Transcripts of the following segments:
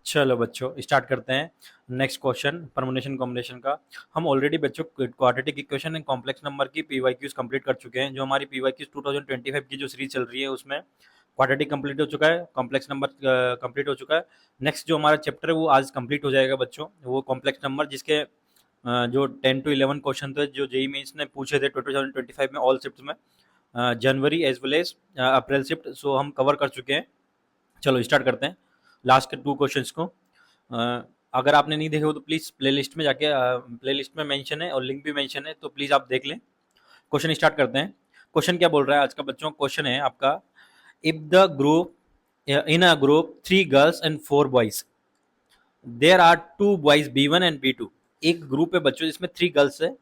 चलो बच्चों स्टार्ट करते हैं। नेक्स्ट क्वेश्चन परमुटेशन कॉम्बिनेशन का। हम ऑलरेडी बच्चों quadratic equation and complex number की पीवाईक्यूज कंप्लीट कर चुके हैं। जो हमारी पीवाईक्यूज 2025 की जो सीरीज चल रही है उसमें क्वाड्रेटिक कंप्लीट हो चुका है, कॉम्प्लेक्स नंबर कंप्लीट हो चुका है। नेक्स्ट जो हमारा चैप्टर है वो आज कंप्लीट हो जाएगा बच्चों, वो कॉम्प्लेक्स नंबर, जिसके जो 10 to 11 क्वेश्चन थे जो जेई मेंस ने पूछे थे 2025 में ऑल शिफ्ट में, जनवरी एज वेल एज अप्रैल शिफ्ट, सो हम कवर कर चुके हैं। चलो स्टार्ट करते हैं लास्ट के 2 क्वेश्चंस को। अगर आपने नहीं देखे हो तो प्लीज़ प्लेलिस्ट में जाके, प्लेलिस्ट में मेंशन है और लिंक भी मेंशन है, तो प्लीज़ आप देख लें। क्वेश्चन स्टार्ट करते हैं। क्वेश्चन क्या बोल रहा है आज का बच्चों? क्वेश्चन है आपका, if the group in a group 3 girls and 4 boys, there are 2 boys B1 and B2। एक ग्रुप है बच्चों जिसमें 3 गर्ल्स है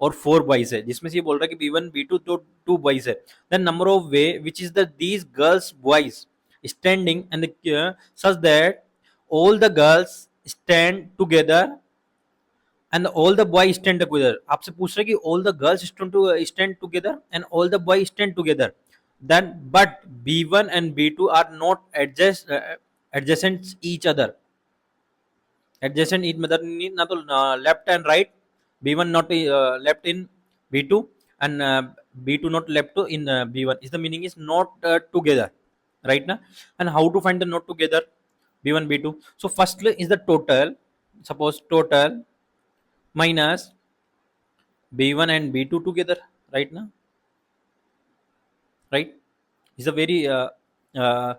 और 4 बॉयज है, जिसमें से ये बोल रहा है कि B1 B2 तो 2 बॉयज है। Then number of way which is the these girls boys standing and such that all the girls stand together and all the boys stand together। आपसे पूछ रहे कि all the girls stand together and all the boys stand together, then but B1 and B2 are not adjacent each other। adjacent each मतलब ना तो left and right, B1 not left in B2 and B2 not left to in B1, is the meaning is not together, right na? And how to find the not together B1 B2? So firstly is the total, suppose total minus B1 and B2 together, right na? Right, is a very uh,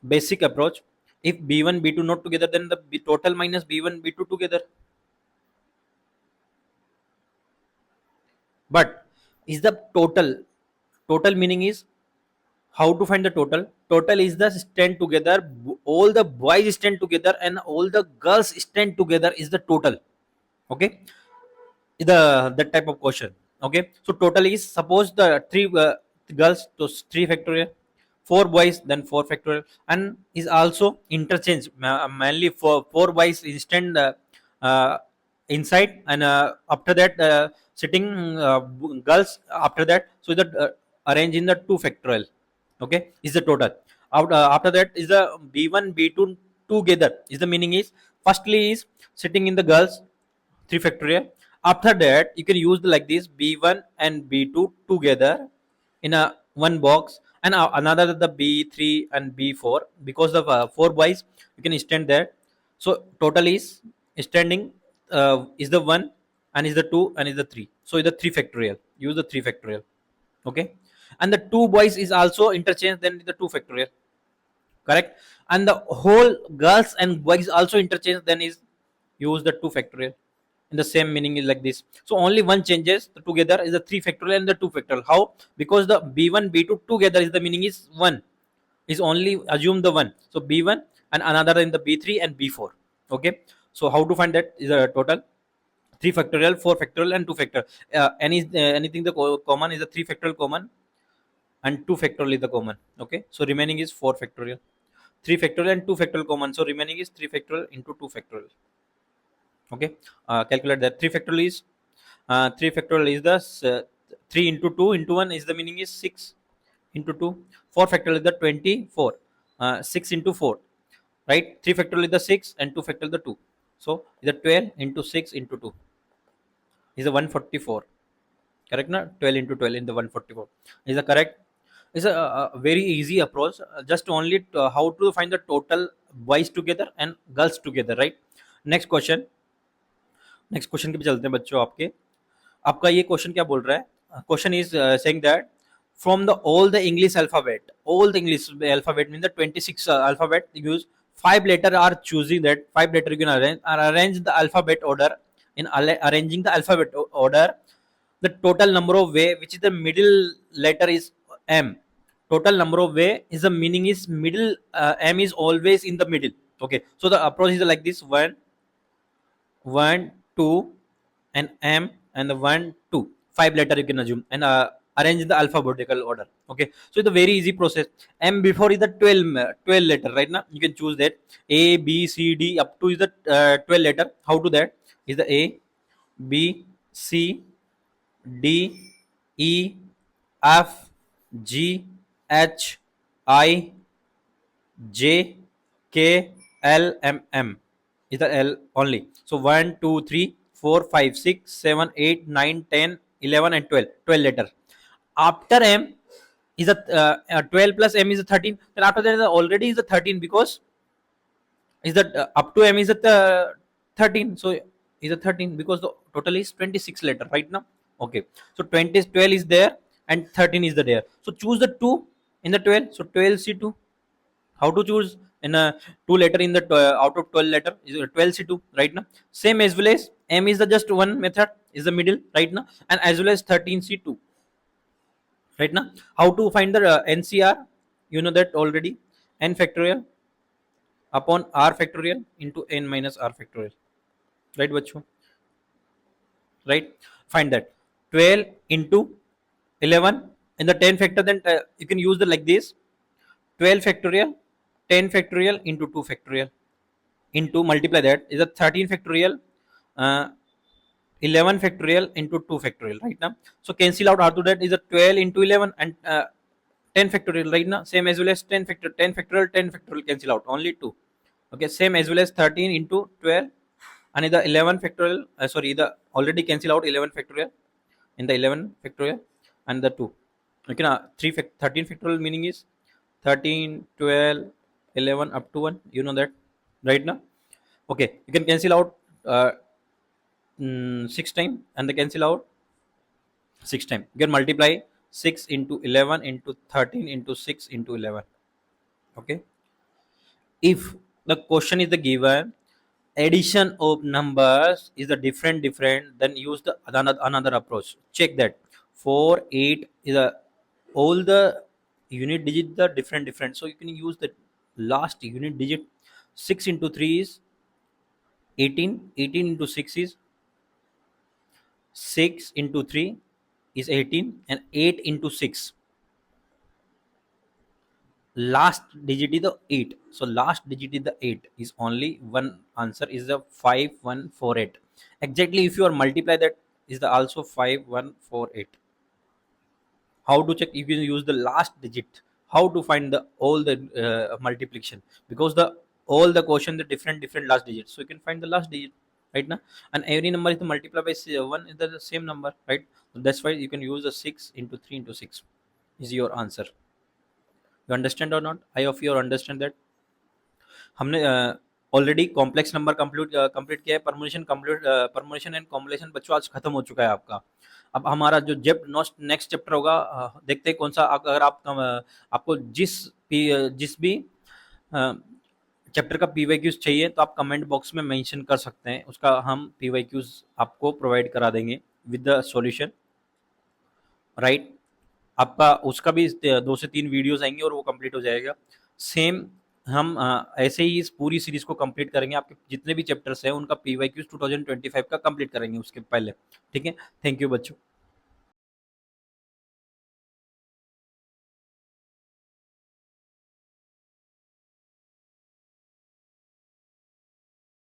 basic approach. If B1 B2 not together, then the total minus B1 B2 together. But is the total meaning is, how to find the total is the stand together, all the boys stand together and all the girls stand together is the total. Okay, that type of question. Okay, so total is, suppose the 3 girls, so 3 factorial, 4 boys then 4 factorial, and is also interchange, mainly for 4 boys stand uh, inside and after that sitting girls after that, so that arrange in the 2 factorial. Okay, is the total. After that is the B1 B2 together, is the meaning is, firstly is sitting in the girls 3 factorial. After that you can use like this, B1 and B2 together in a one box, and another the B3 and B4, because of 4 boys you can stand there. So total is standing is the 1 and is the 2 and is the 3, so is the 3 factorial, use the 3 factorial. Okay, and the 2 boys is also interchange, then the 2 factorial, correct, and the whole girls and boys also interchange, then is use the 2 factorial. In the same meaning is like this, so only one changes, the together is the 3 factorial and the 2 factorial. How? Because the B1 B2 together is the meaning is 1, is only assume the 1, so B1 and another in the B3 and B4. Okay, so how to find that is a total, 3 factorial, 4 factorial and 2 factorial. Anything the common is the 3 factorial common and 2 factorial is the common. Okay, so remaining is 4 factorial, 3 factorial and 2 factorial common, so remaining is 3 factorial into 2 factorial. Okay, calculate that. 3 factorial is 3 factorial is the 3 into 2 into 1 is the meaning is 6 into 2. 4 factorial is the 24, 6 into 4, right? 3 factorial is the 6 and 2 factorial is the 2, so the 12 into 6 into 2 is the 144, correct na? 12 into 12 in the 144 is the correct. It's a very easy approach, just only how to find the total boys together and girls together, right? Next question, next question के भी चलते हैं बच्चों। आपका ये question क्या बोल रहा है? Question is saying that from the all the English alphabet, all the English alphabet means the 26 alphabet use 5 letter are choosing that 5 letter you can arrange the alphabet order. In arranging the alphabet order, the total number of way which is the middle letter is M. Total number of way is the meaning is middle, M is always in the middle. Okay, so the approach is like this: 1 2 and M and the 1 2 5 letter you can assume, and arrange in the alphabetical order. Okay, so it's a very easy process. M before is the 12 letter, right now you can choose that A B C D up to is the 12 letter. How to that is the A B C D E F G H I J K, L, M, M is the L only. So 1, 2, 3, 4, 5, 6, 7, 8, 9, 10, 11 and 12. 12 letter. After M is a 12 plus M is a 13. Then after that already is a 13 because is that up to M is a 13. So is a 13 because the total is 26 letter right now. Okay. So 20 12 is there and 13 is the there. So choose the 2 in the 12. So 12 C2. How to choose in a 2 letter in the out of 12 letter is 12 C2 right now. Same as well as M is the just one method is the middle right now, and as well as 13 C2 right now. How to find the NCR? You know that already. N factorial upon R factorial into N minus R factorial. Right, bachcho? Right? Find that. 12 into 11 in the 10 factor, then you can use the like this. 12 factorial, 10 factorial into 2 factorial into multiply that is a 13 factorial, uh, 11 factorial into 2 factorial right now. So cancel out how to that is a 12 into 11 and 10 factorial right now. Same as well as 10 factorial, 10 factorial, 10 factorial cancel out only 2. Okay, same as well as 13 into 12 and the 11 factorial, sorry, the already cancel out 11 factorial in the 11 factorial and the 2. Okay, now 13 factorial meaning is 13, 12, 11 up to 1. You know that right now. Okay, you can cancel out 6 time and the cancel out 6 time. You can multiply 6 into 11 into 13 into 6 into 11. Okay, if the question is the given addition of numbers is the different, then use the another approach. Check that 4 8 is a all the unit digit the different, so you can use the last unit digit. 6 into 3 is 18, 18 into 6 is 6 into 3 is 18 and 8 into 6 last digit is the 8. So last digit is the 8 is only one answer is the 5148. Exactly, if you are multiply that is the also 5148. How to check? You can use the last digit. How to find the all the multiplication? Because the all the question the different last digits, so you can find the last digit right now. And every number is multiplied by 1 is the same number, right? So that's why you can use the 6 into 3 into 6 is your answer. You understand or not? I hope you understand that. हमने already complex number complete किया है, permutation and combination बच्चों आज खत्म हो चुका है आपका। अब हमारा जो नेक्स्ट चैप्टर होगा, देखते हैं कौन सा। अगर आप आपको जिस भी चैप्टर का पीवाईक्यूज चाहिए तो आप कमेंट बॉक्स में मेंशन कर सकते हैं, उसका हम पीवाईक्यूज आपको प्रोवाइड करा देंगे विद द सॉल्यूशन, राइट। आपका उसका भी 2 से 3 वीडियोस आएंगे और वो कंप्लीट हो जाएगा। सेम हम ऐसे ही इस पूरी सीरीज को कंप्लीट करेंगे, आपके जितने भी चैप्टर्स हैं उनका पीवाईक्यूज 2025 का कंप्लीट करेंगे उसके पहले, ठीक है। थैंक यू बच्चों।